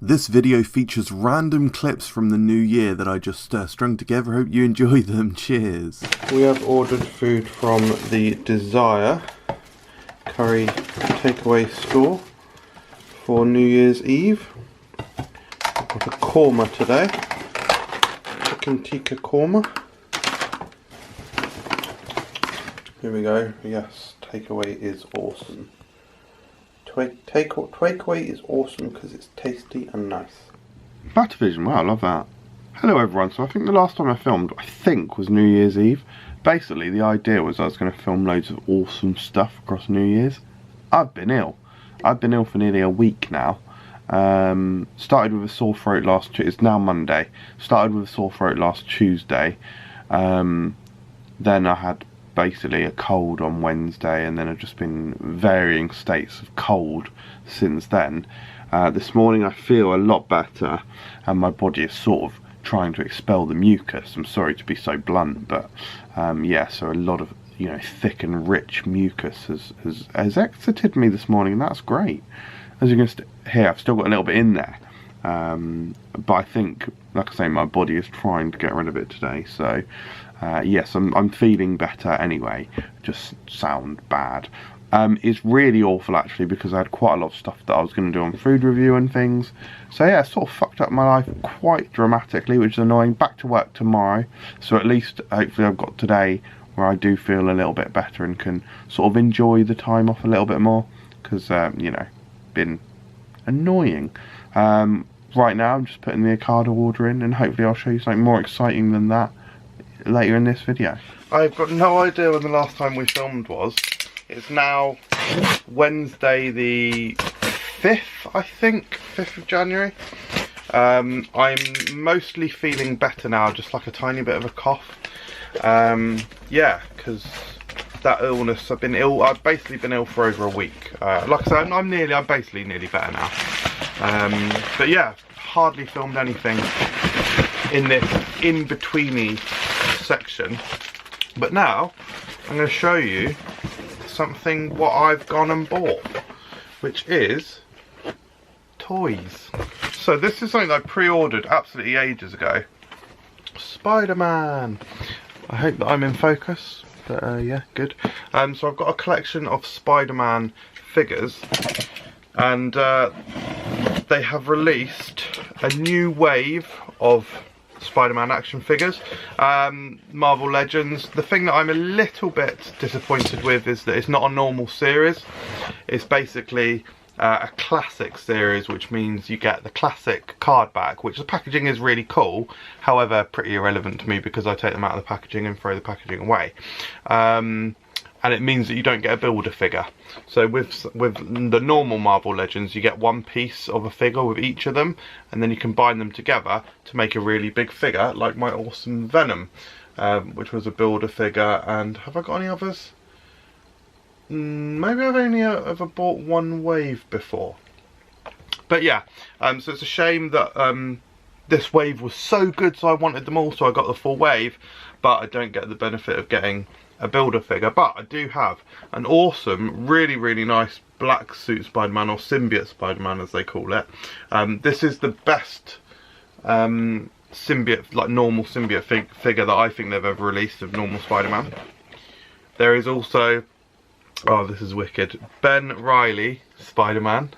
This video features random clips from the new year that I just strung together. Hope you enjoy them. Cheers. We have ordered food from the Desire curry takeaway store for New Year's Eve. I've got a korma today, chicken tikka korma. Here we go. Yes, takeaway is awesome. Takeaway is awesome because it's tasty and nice. Battervision, wow, I love that. Hello everyone, so I think the last time I filmed, was New Year's Eve. Basically, the idea was I was going to film loads of awesome stuff across New Year's. I've been ill. I've been ill for nearly a week now. Started with a sore throat it's now Monday. Started with a sore throat last Tuesday. Then I had basically a cold on Wednesday, and then I've just been varying states of cold since then. This morning I feel a lot better, and my body is sort of trying to expel the mucus. I'm sorry to be so blunt, but yeah, so a lot of thick and rich mucus has exited me this morning, and that's great. As you can hear, I've still got a little bit in there, but I think, like I say, my body is trying to get rid of it today. So yes, I'm feeling better anyway. Just sound bad. It's really awful actually, because I had quite a lot of stuff that I was going to do on food review and things. So yeah, it sort of fucked up my life quite dramatically, which is annoying. Back to work tomorrow, so at least hopefully I've got today where I do feel a little bit better and can sort of enjoy the time off a little bit more, because been annoying. Right now I'm just putting the Ocado order in, and hopefully I'll show you something more exciting than that later in this video. I've got no idea when the last time we filmed was. It's now Wednesday the 5th, I think, 5th of January. I'm mostly feeling better now, just like a tiny bit of a cough. Yeah, because that illness, I've basically been ill for over a week. Like I said, I'm basically nearly better now. But yeah, hardly filmed anything in this in-betweeny section. But now, I'm going to show you what I've gone and bought, which is toys. So this is something that I pre-ordered absolutely ages ago. Spiderman. I hope that I'm in focus, but yeah, good. So I've got a collection of Spiderman figures, and they have released a new wave of Spider-Man action figures, Marvel Legends. The thing that I'm a little bit disappointed with is that it's not a normal series. It's basically a classic series, which means you get the classic card back, which the packaging is really cool, however pretty irrelevant to me because I take them out of the packaging and throw the packaging away. And it means that you don't get a builder figure. So with the normal Marvel Legends, you get one piece of a figure with each of them, and then you combine them together to make a really big figure, like my awesome Venom, which was a builder figure. And have I got any others? Maybe I've only ever bought one wave before. But yeah, so it's a shame that this wave was so good, so I wanted them all, so I got the full wave, but I don't get the benefit of getting a builder figure. But I do have an awesome, really nice black suit Spider-Man, or symbiote Spider-Man as they call it. This is the best symbiote, like normal symbiote figure that I think they've ever released of normal Spider-Man. There is also, oh this is wicked, Ben Reilly Spider-Man.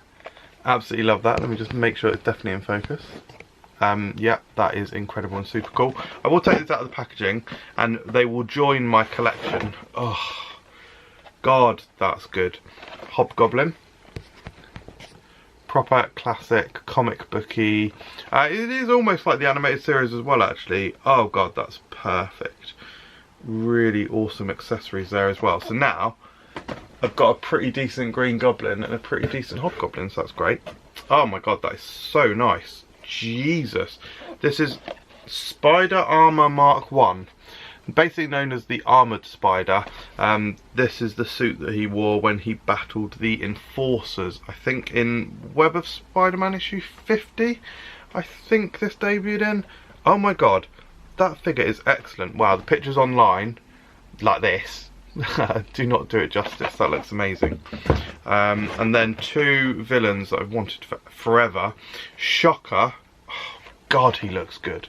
Absolutely love that. Let me just make sure it's definitely in focus. Yeah, that is incredible and super cool. I will take this out of the packaging and they will join my collection. Oh god, that's good. Hobgoblin, proper classic comic booky. It is almost like the animated series as well actually. Oh god, that's perfect. Really awesome accessories there as well. So now I've got a pretty decent Green Goblin and a pretty decent Hobgoblin, so that's great. Oh my god, that is so nice. Jesus, this is Spider Armor Mark 1, basically known as the Armoured Spider. This is the suit that he wore when he battled the Enforcers, I think in Web of Spider-Man issue 50, I think this debuted in. Oh my god, that figure is excellent. Wow, the pictures online, like this, Do not do it justice, that looks amazing. And then 2 villains that I've wanted for forever. Shocker, oh, God, he looks good.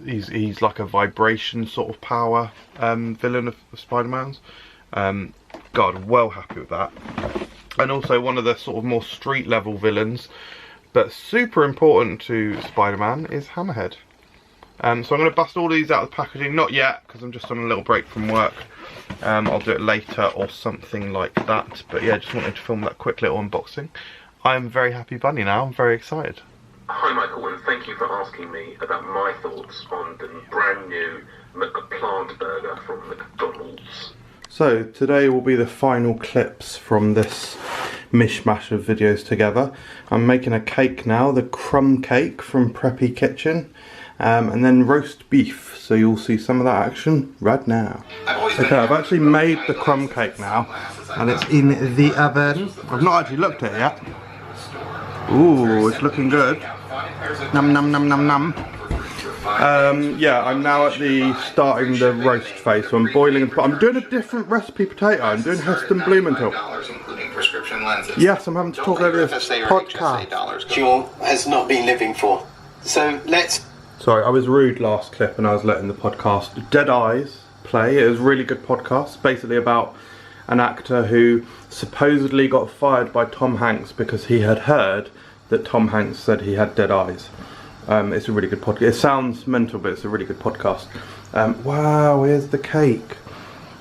He's like a vibration sort of power villain of Spider-Man's. God, well happy with that. And also one of the sort of more street level villains, but super important to Spider-Man, is Hammerhead. So I'm going to bust all these out of the packaging. Not yet, because I'm just on a little break from work. I'll do it later or something like that. But yeah, just wanted to film that quick little unboxing. I'm very happy bunny now. I'm very excited. Hi Michael, and thank you for asking me about my thoughts on the brand new McPlant burger from McDonald's. So today will be the final clips from this mishmash of videos together. I'm making a cake now, the Crumb Cake from Preppy Kitchen. And then roast beef, so you'll see some of that action right now. Okay, I've actually made the crumb cake now, and it's in the oven. I've not actually looked at it yet. Ooh, it's looking good. Num num num num num. Yeah, I'm now at the starting the roast phase, so I'm boiling. I'm doing a different recipe potato. I'm doing Heston Blumenthal. Yes, I'm having to talk over this podcast. Jewel has not been living for. So let's. Sorry, I was rude last clip and I was letting the podcast Dead Eyes play. It was a really good podcast, basically about an actor who supposedly got fired by Tom Hanks because he had heard that Tom Hanks said he had dead eyes. It's a really good podcast. It sounds mental, but it's a really good podcast. Wow, here's the cake.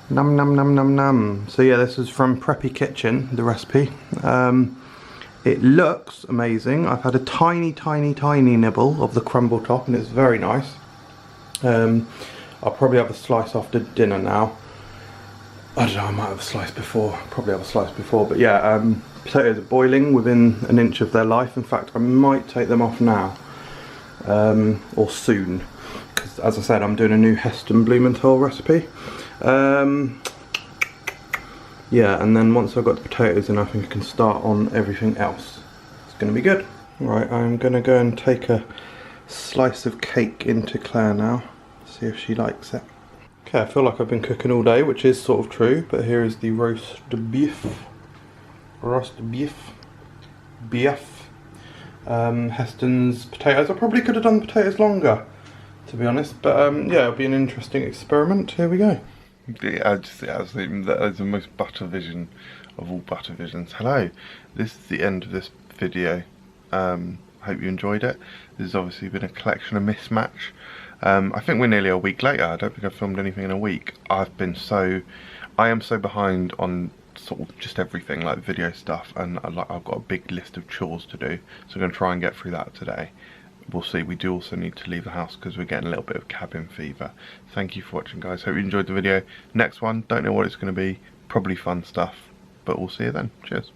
Num num num num num. So yeah, this is from Preppy Kitchen, the recipe. It looks amazing. I've had a tiny nibble of the crumble top and it's very nice. I'll probably have a slice after dinner now. I don't know, I might have a slice before. Probably have a slice before, but yeah, potatoes are boiling within an inch of their life. In fact, I might take them off now, or soon, because as I said, I'm doing a new Heston Blumenthal recipe. Yeah, and then once I've got the potatoes in, I think I can start on everything else. It's going to be good. Right, I'm going to go and take a slice of cake into Claire now, see if she likes it. Okay, I feel like I've been cooking all day, which is sort of true, but here is the roast beef. Roast beef. Beef. Heston's potatoes. I probably could have done the potatoes longer, to be honest, but yeah, it'll be an interesting experiment. Here we go. Yeah, I was thinking that is the most butter vision of all butter visions. Hello, this is the end of this video. Hope you enjoyed it. This has obviously been a collection of mismatch. I think we're nearly a week later. I don't think I've filmed anything in a week. I am so behind on sort of just everything, like video stuff, and I've got a big list of chores to do, so I'm going to try and get through that today. We'll see. We do also need to leave the house because we're getting a little bit of cabin fever. Thank you for watching, guys. Hope you enjoyed the video. Next one, don't know what it's going to be. Probably fun stuff, but we'll see you then. Cheers.